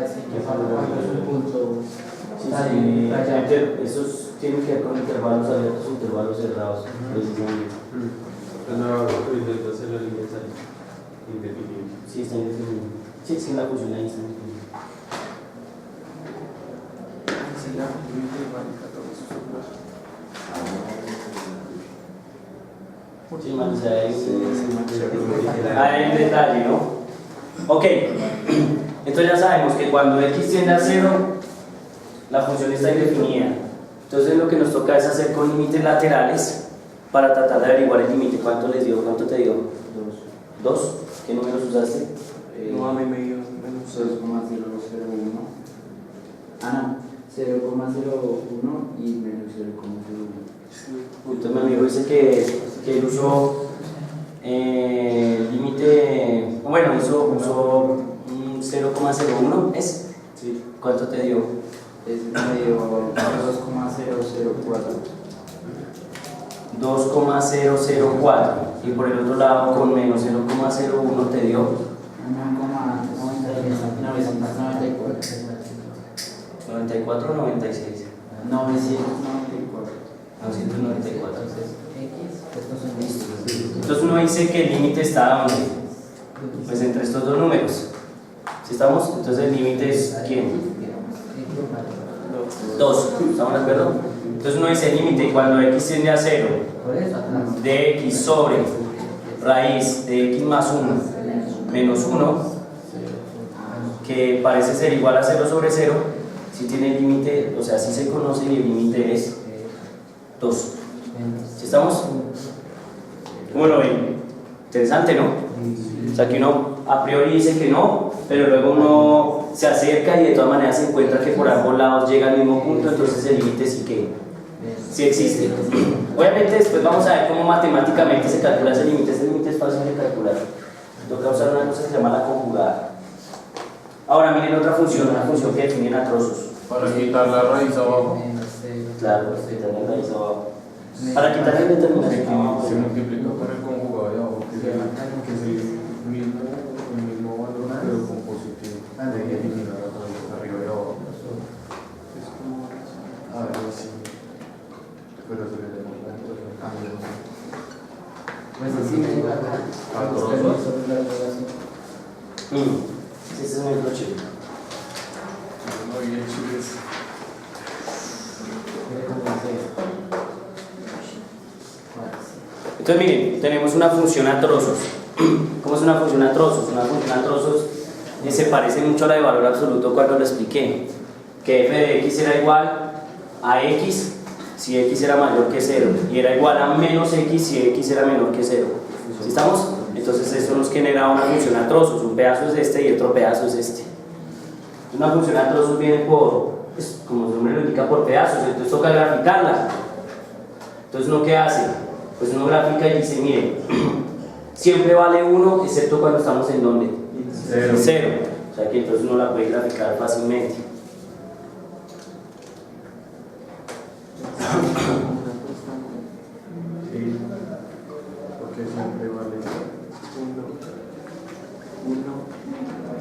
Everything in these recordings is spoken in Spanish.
decir que cuando es un punto Sí, sí, esos tienen que ver con intervalos abiertos, intervalos cerrados, precisamente. No, intenta hacer la línea indefinida. Sí, está indefinido. Sí, es que la función ahí está indefinida. Sí, la matemática, todo eso es Sí, man, o sea, hay un detalle, ¿no? Ok, entonces ya sabemos que cuando x tiende a 0, la función está indefinida. Entonces lo que nos toca es hacer con límites laterales para tratar de averiguar el límite. ¿Cuánto les dio? ¿Cuánto te dio? 2. ¿Qué números usaste? No, a mí me dio menos 0,001. Ah, no, 0,01 y menos 0,01. Entonces mi amigo dice que él usó límite, bueno, usó 0,01, ¿es? Sí. ¿Cuánto te dio? Me dio 2,004. 2,004 y por el otro lado con menos 0,01 te dio 94 o 96. 994. 994. Estos son listos. Entonces uno dice que el límite está ¿dónde? Pues entre estos dos números. ¿Sí estamos? Entonces el límite es ¿quién? 2. ¿Estamos de acuerdo? Entonces uno dice el límite cuando x tiende a 0 de x sobre raíz de x más 1 menos 1 que parece ser igual a 0 sobre 0 si tiene límite, o sea, si se conoce y el límite es 2. ¿Sí estamos? ¿Cómo lo ven? Interesante, ¿no? O sea, que uno a priori dice que no, pero luego uno se acerca y de todas maneras se encuentra que por ambos lados llega al mismo punto, entonces el límite sí existe. Obviamente después vamos a ver cómo matemáticamente se calcula ese límite es fácil de calcular. Toca usar una cosa que se llama la conjugada. Ahora miren otra función, una función que definen a trozos. Para quitar la raíz abajo. Claro, quitar la raíz abajo. Para quitar el determinante. Se multiplica por el conjugado de abajo, que es el mismo valor, pero con positivo. De eliminar la raíz arriba y abajo. Es como. A ver, sí. Pero se le da un cambio. Pues así me llega acá. Ese es un ejemplo chévere. No, bien chiles. Entonces miren, tenemos una función a trozos. ¿Cómo es una función a trozos? Una función a trozos se parece mucho a la de valor absoluto cuando lo expliqué. Que f de x era igual a x si x era mayor que 0 y era igual a menos x si x era menor que 0. ¿Sí estamos? Entonces esto nos genera una función a trozos. Un pedazo es este y otro pedazo es este. Una función a trozos viene por, pues, como su nombre lo indica, por pedazos. Entonces toca graficarla. Entonces ¿uno qué hace? Pues uno grafica y dice, mire, siempre vale 1 excepto cuando estamos en ¿dónde? 0. O sea que entonces uno la puede graficar fácilmente. Sí, porque siempre vale 1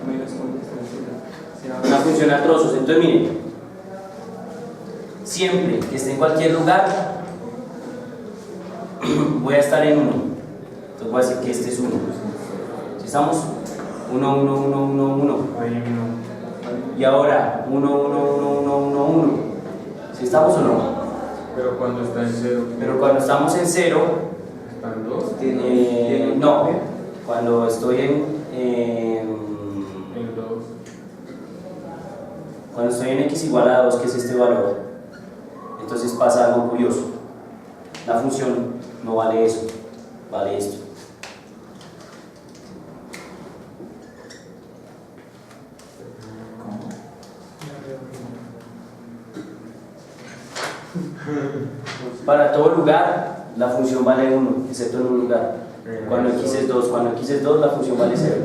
menos constancia. Una función a trozos. Entonces miren, siempre que esté en cualquier lugar voy a estar en 1. Entonces voy a decir que este es 1. ¿Sí estamos? 1, 1, 1, 1, 1. Ahí no. Y ahora 1, 1, 1, 1, 1, 1. ¿Sí estamos o no? Pero cuando está en 0. Pero cuando estamos en 0, ¿Están 2? no. Cuando estoy en 2. cuando estoy en x igual a 2, que es este valor, entonces pasa algo curioso. La función no vale eso, vale esto. Para todo lugar, la función vale 1, excepto en un lugar. Cuando x es 2, la función vale 0.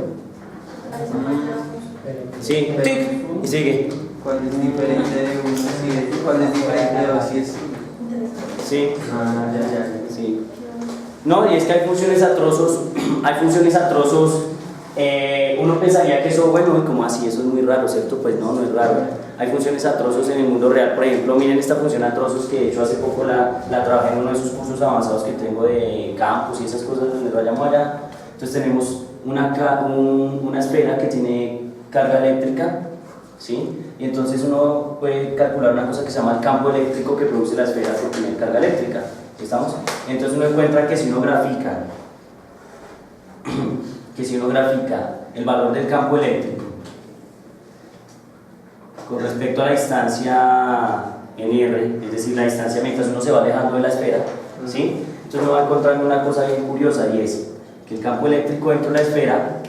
Sí, tic, y sigue. Cuando es diferente de 1, sí. Cuando es diferente de 2, sí es. Sí. Ya. Sí. No, y es que hay funciones a trozos Uno pensaría que eso, bueno, como así, eso es muy raro, ¿cierto? Pues no, no es raro. Hay funciones a trozos en el mundo real. Por ejemplo, miren esta función a trozos que de hecho hace poco la trabajé en uno de esos cursos avanzados que tengo de campus y esas cosas donde vayamos allá. Entonces tenemos una esfera que tiene carga eléctrica, ¿sí? Y entonces uno puede calcular una cosa que se llama el campo eléctrico que produce la esfera por tener carga eléctrica. ¿Estamos? Entonces uno encuentra que si uno grafica el valor del campo eléctrico con respecto a la distancia en R, es decir, la distancia mientras uno se va alejando de la esfera, ¿sí? Entonces uno va encontrando una cosa bien curiosa, y es que el campo eléctrico dentro de la esfera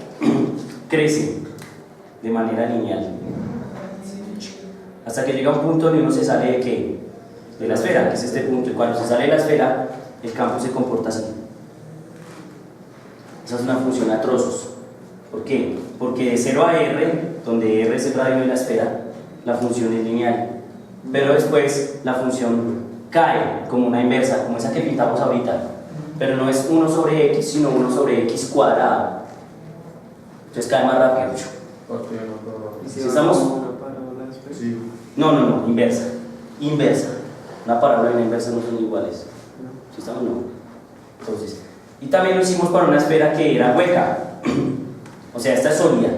crece de manera lineal hasta que llega un punto donde uno se sale de ¿qué? De la esfera, que es este punto, y cuando se sale de la esfera el campo se comporta así. Esa es una función a trozos. ¿Por qué? Porque de 0 a R, donde R es el radio de la esfera, la función es lineal, pero después la función cae como una inversa, como esa que pintamos ahorita, pero no es 1 sobre x, sino 1 sobre x cuadrado. Entonces cae más rápido. ¿Y si estamos? una parábola después? Sí. No, inversa. Una parábola y una inversa no son iguales. ¿Sí estamos? No. Entonces, y también lo hicimos para una esfera que era hueca. O sea, esta es sólida.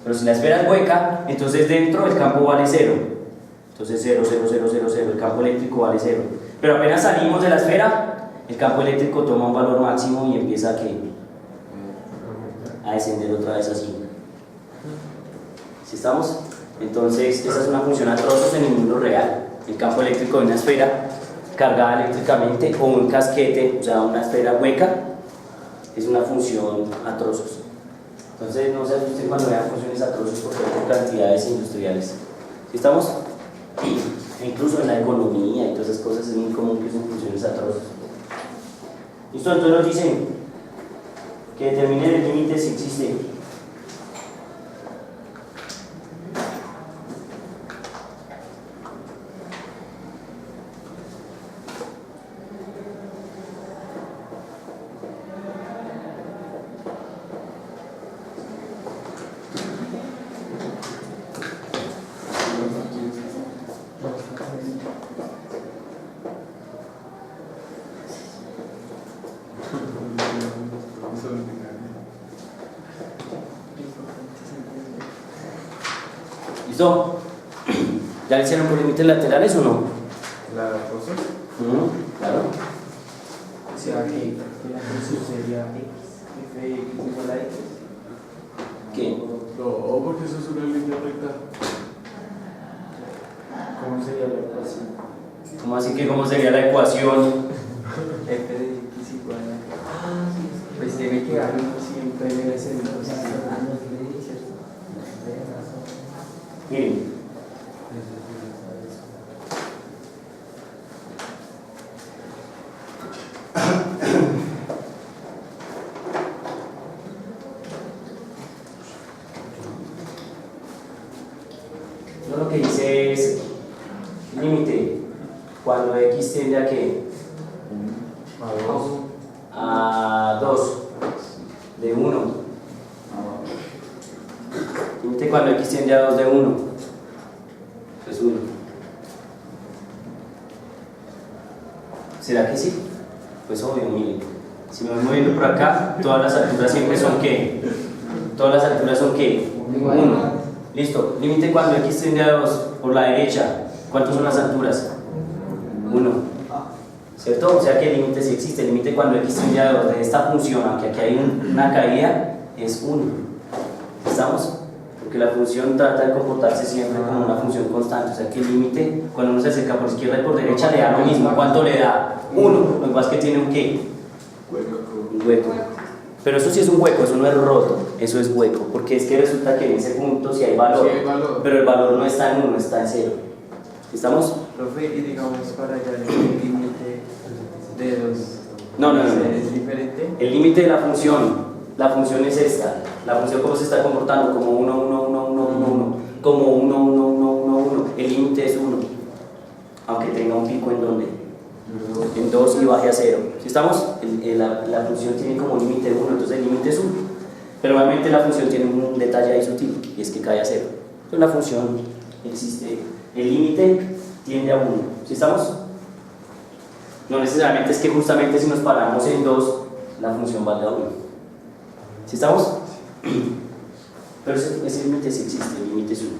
Pero si la esfera es hueca, entonces dentro el campo vale 0. Entonces 0, 0, 0, 0, 0, el campo eléctrico vale 0. Pero apenas salimos de la esfera, el campo eléctrico toma un valor máximo y empieza a descender otra vez así. ¿Sí estamos? Entonces, esa es una función a trozos en el mundo real. El campo eléctrico de una esfera cargada eléctricamente o un casquete, o sea, una esfera hueca, es una función a trozos. Entonces, no se asusten cuando vean funciones a trozos porque hay cantidades industriales. ¿Sí estamos? E incluso en la economía y todas esas cosas es muy común que son funciones a trozos. ¿Listo? Entonces nos dicen que determinen el límite si existe. ¿Listo? ¿Ya le hicieron por límites laterales o no? ¿La cosa? Claro. O sea que la función sería x, f de x igual a x. ¿Qué? No, porque eso es una línea recta. ¿Cómo sería la ecuación? ¿Cómo así que cómo sería la ecuación? F de x igual a... Pues tiene que dar siempre debe ser en posición. Miren, yo lo que hice es límite cuando x tiende a ¿qué? A 2 de 1. Límite cuando x tiende a 2 de 1. Es 1. ¿Será que sí? Pues obvio, miren. Si me voy moviendo por acá, todas las alturas siempre son ¿qué? Todas las alturas son ¿qué? 1. Listo. Límite cuando x tiende a 2 por la derecha. ¿Cuántas son las alturas? 1. ¿Cierto? O sea que el límite sí existe. El límite cuando x tiende a 2 de esta función, aunque aquí hay una caída, es 1. ¿Estamos? Porque la función trata de comportarse siempre como una función constante. O sea que el límite, cuando uno se acerca por izquierda y por derecha, le da lo mismo. ¿Cuánto le da? 1. Lo que pasa es que tiene un ¿qué? Un hueco. Pero eso sí es un hueco, eso no es roto, eso es hueco. Porque es que resulta que en ese punto sí hay valor, Sí hay valor. pero el valor no está en 1, está en 0. ¿Estamos? Profe, y digamos para allá el límite de los... No. ¿Es diferente? El límite de la función es esta. La función cómo se está comportando, como 1, 1, 1, 1, 1, 1. Como 1, 1, 1, 1, 1. El límite es 1. Aunque tenga un pico en donde. En 2 y baje a 0. ¿Sí estamos? La función tiene como límite 1, entonces el límite es 1. Pero obviamente la función tiene un detalle ahí sutil, y es que cae a 0. Entonces la función existe, el límite tiende a 1. ¿Sí estamos? No necesariamente es que justamente si nos paramos en 2, la función valga 1. ¿Sí estamos? Pero ese límite sí existe, el límite es 1.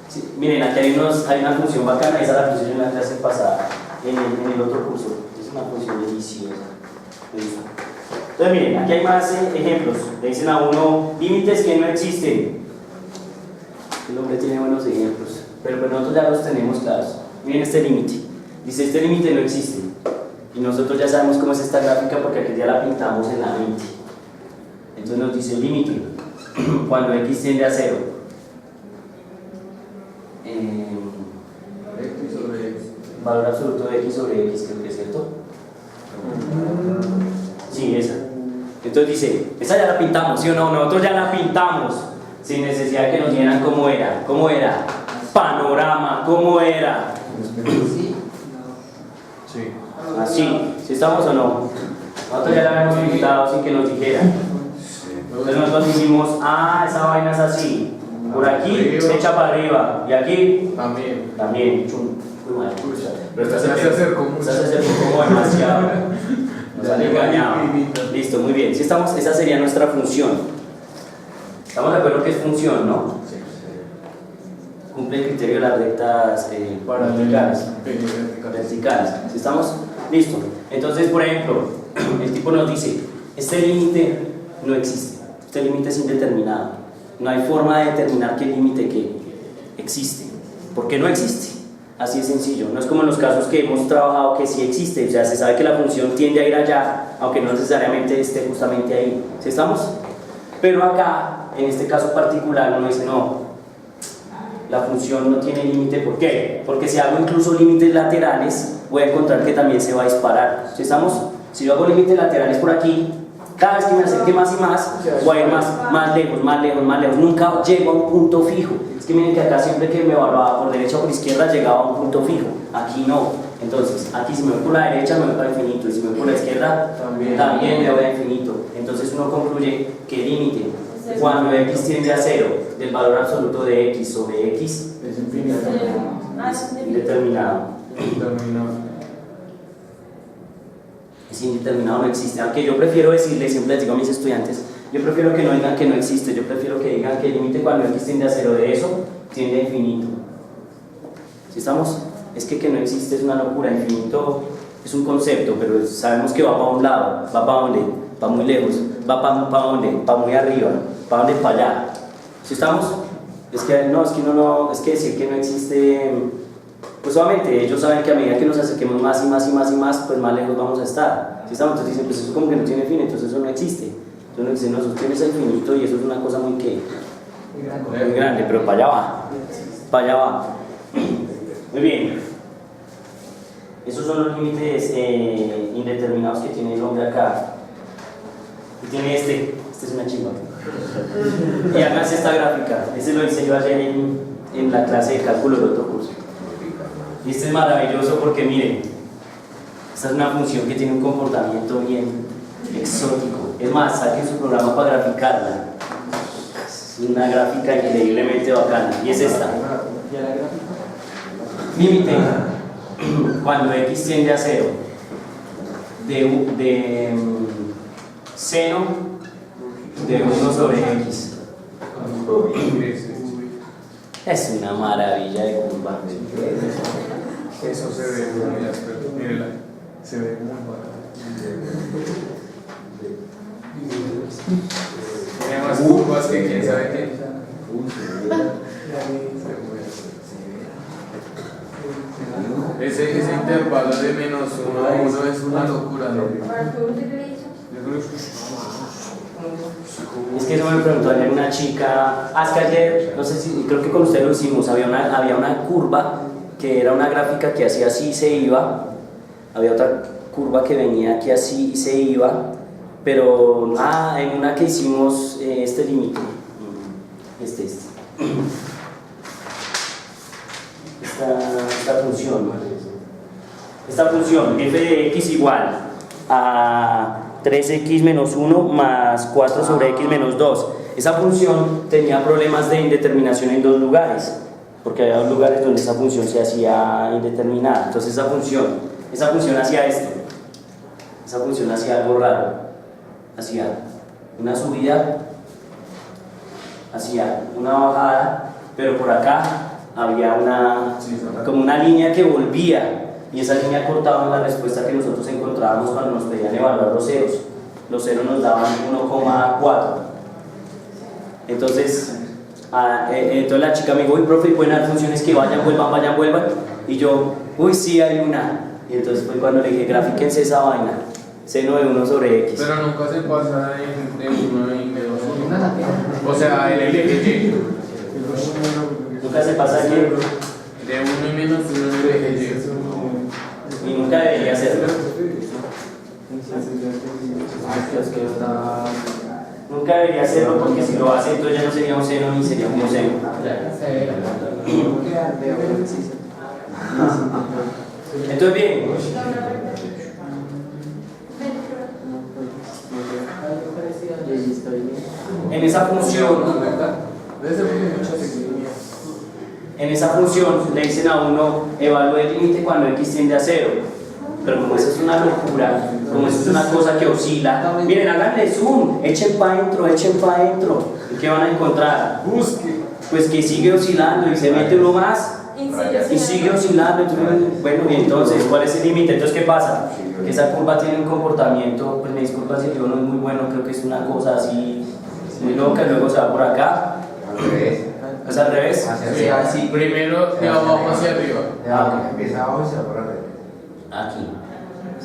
Sí, miren, aquí hay una función bacana, esa la puse en la clase pasada, en el otro curso. Es una función deliciosa. Entonces miren, aquí hay más ejemplos. Le dicen a uno límites que no existen. El hombre tiene buenos ejemplos, pero pues nosotros ya los tenemos claros. Miren este límite. Dice, este límite no existe. Y nosotros ya sabemos cómo es esta gráfica porque aquí ya la pintamos en la mente. Entonces nos dice el límite cuando x tiende a 0. X sobre X. Valor absoluto de x sobre x, creo que es cierto. Sí, esa. Entonces dice, esa ya la pintamos, ¿sí o no? Nosotros ya la pintamos sin necesidad de que nos dieran cómo era. ¿Cómo era? Panorama, ¿cómo era? Sí. Así, ¿sí estamos o no? Nosotros ya la habíamos pintado sin que nos dijeran. Entonces nosotros dijimos, ah, esa vaina es así. Por aquí se echa para arriba y aquí también. Pero esta se acercó como demasiado. Nos han engañado. Listo, muy bien. Si estamos, esa sería nuestra función. ¿Estamos de acuerdo que es función, no? Cumple el criterio de las rectas verticales. ¿Sí estamos? Listo. Entonces, por ejemplo, el tipo nos dice, este límite no existe. Este límite es indeterminado. No hay forma de determinar qué límite que existe. ¿Por qué no existe? Así de sencillo. No es como en los casos que hemos trabajado que sí existe. O sea, se sabe que la función tiende a ir allá, aunque no necesariamente esté justamente ahí. ¿Sí estamos? Pero acá, en este caso particular, uno dice, no, la función no tiene límite. ¿Por qué? Porque si hago incluso límites laterales, voy a encontrar que también se va a disparar. ¿Sí estamos? Si yo hago límites laterales por aquí, cada vez que me acerque más y más, voy a ir más lejos. Nunca llego a un punto fijo. Es que miren que acá siempre que me evaluaba por derecha o por izquierda llegaba a un punto fijo. Aquí no. Entonces, aquí si me voy por la derecha me voy para infinito. Y si me voy por la izquierda, también me voy a infinito. Entonces uno concluye que el límite, cuando x tiende a 0, del valor absoluto de x sobre x, Es infinito. indeterminado. Es indeterminado, no existe. Aunque yo prefiero decirles, siempre les digo a mis estudiantes, yo prefiero que no digan que no existe, yo prefiero que digan que el límite cuando x tiende a 0 de eso tiende a infinito. ¿Sí estamos? Es que no existe es una locura. Infinito es un concepto, pero sabemos que va para un lado, va para dónde, va muy lejos, va para dónde, para muy arriba, para dónde, para allá. ¿Sí estamos? Es que no, es que decir que no existe. Pues obviamente ellos saben que a medida que nos acerquemos más, pues más lejos vamos a estar. ¿Sí estamos? Entonces dicen, pues eso como que no tiene fin, entonces eso no existe. Entonces nos dicen, no, eso tiene ese infinito y eso es una cosa muy grande, pero para allá va. Muy bien. Esos son los límites indeterminados que tiene el hombre acá. Y tiene este es una chimba. Y háganse esta gráfica, ese lo hice yo ayer en la clase de cálculo del otro curso. Y este es maravilloso porque miren, esta es una función que tiene un comportamiento bien exótico. Es más, saquen su programa para graficarla. Es una gráfica increíblemente bacana. Y es esta. Límite cuando x tiende a 0 de seno de 1 sobre x. Es una maravilla de curva. Eso se ve muy áspero. Mírela, se ve muy barato. Tiene más curvas que quién sabe qué. Ese intervalo de menos 1 a 1 es una locura, ¿no? Es que eso me preguntó ayer una chica, es que ayer, no sé si, creo que con usted lo hicimos, había una curva que era una gráfica que hacía así y se iba, había otra curva que venía aquí así y se iba, pero en una que hicimos este límite, esta función f de x igual a 3x menos 1 más 4 sobre x menos 2. Esa función tenía problemas de indeterminación en dos lugares, porque había dos lugares donde esa función se hacía indeterminada. Entonces esa función hacía esto. Esa función hacía algo raro. Hacía una subida, hacía una bajada, pero por acá había como una línea que volvía, y esa línea cortaba la respuesta que nosotros encontrábamos cuando nos pedían evaluar los ceros. Los ceros nos daban 1,4. Entonces la chica me dijo, uy, profe, pueden haber funciones que vayan, vuelvan. Y yo, uy, sí, hay una. Y entonces fue cuando le dije, grafíquense esa vaina, seno de 1 sobre x. Pero nunca se pasa de 1 y menos 1. O sea, el eje Y. Nunca se pasa aquí. De 1 y menos 1 en el eje Y. Y nunca debería hacerlo. Nunca debería hacerlo porque si lo hace entonces ya no sería un seno ni sería un coseno. Entonces bien, en esa función le dicen a uno evalúe el límite cuando x tiende a 0. Pero como eso es una locura, como eso es una cosa que oscila, miren, háganle zoom, echen para adentro. ¿Y qué van a encontrar? Pues que sigue oscilando y se mete uno más y sigue oscilando. Bueno, y entonces, ¿cuál es el límite? Entonces, ¿qué pasa? Que esa curva tiene un comportamiento, pues me disculpa si yo no es muy bueno, creo que es una cosa así muy loca, luego se va por acá. ¿Es al revés? Sí. Primero de abajo hacia arriba. Empieza abajo y se va para arriba. Aquí.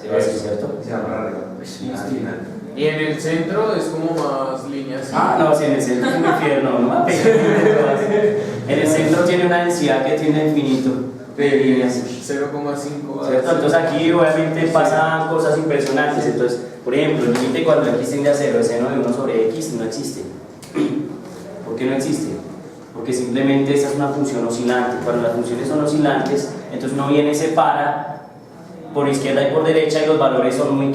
Se va así, ¿cierto? Se va para arriba. Al final. Y en el centro es como más líneas. No, si en el centro es un infierno, no me En el centro tiene una densidad que tiene infinito de líneas. 0,5. ¿Cierto? Entonces aquí obviamente pasan cosas impresionantes. Entonces, por ejemplo, el límite cuando x tiende a 0, el seno de 1 sobre x no existe. ¿Por qué no existe? Porque simplemente esa es una función oscilante. Cuando las funciones son oscilantes, entonces uno viene y separa por izquierda y por derecha y los valores son muy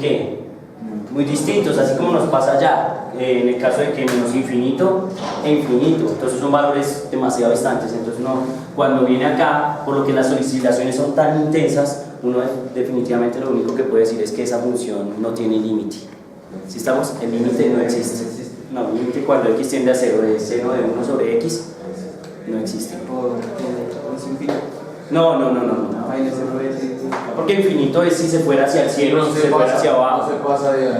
distintos, así como nos pasa allá, en el caso de que menos infinito e infinito. Entonces son valores demasiado distantes. Entonces uno, cuando viene acá, por lo que las oscilaciones son tan intensas, uno definitivamente lo único que puede decir es que esa función no tiene límite. Si estamos, el límite no existe. No, el límite cuando x tiende a 0 de seno de 1 sobre x no existe. No. Porque infinito es si se fuera hacia el cielo, si se fuera hacia abajo. No se pasa de 1.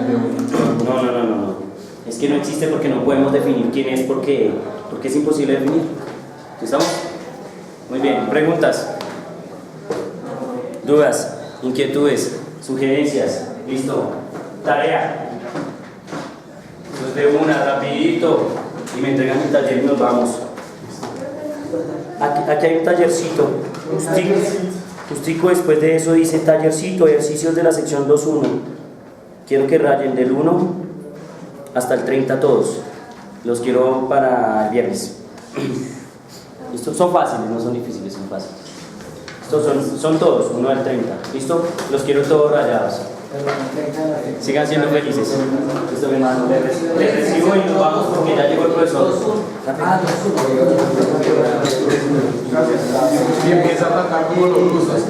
No. Es que no existe porque no podemos definir quién es porque es imposible definir. ¿Estamos? Muy bien. ¿Preguntas? ¿Dudas? ¿Inquietudes? ¿Sugerencias? ¿Listo? Tarea. Entonces de una, rapidito. Y me entregan mi taller y nos vamos. Aquí hay un tallercito. Justico después de eso dice tallercito, ejercicios de la sección 2.1. Quiero que rayen del 1 hasta el 30 todos. Los quiero para el viernes. ¿Listo? Son fáciles, no son difíciles, son fáciles. Estos son todos, 1 al 30. ¿Listo? Los quiero todos rayados. Sigan siendo felices. Listo, mi hermano. Les recibo y nos vamos porque ya llegó el profesor. Y empieza a atacar como los rusos.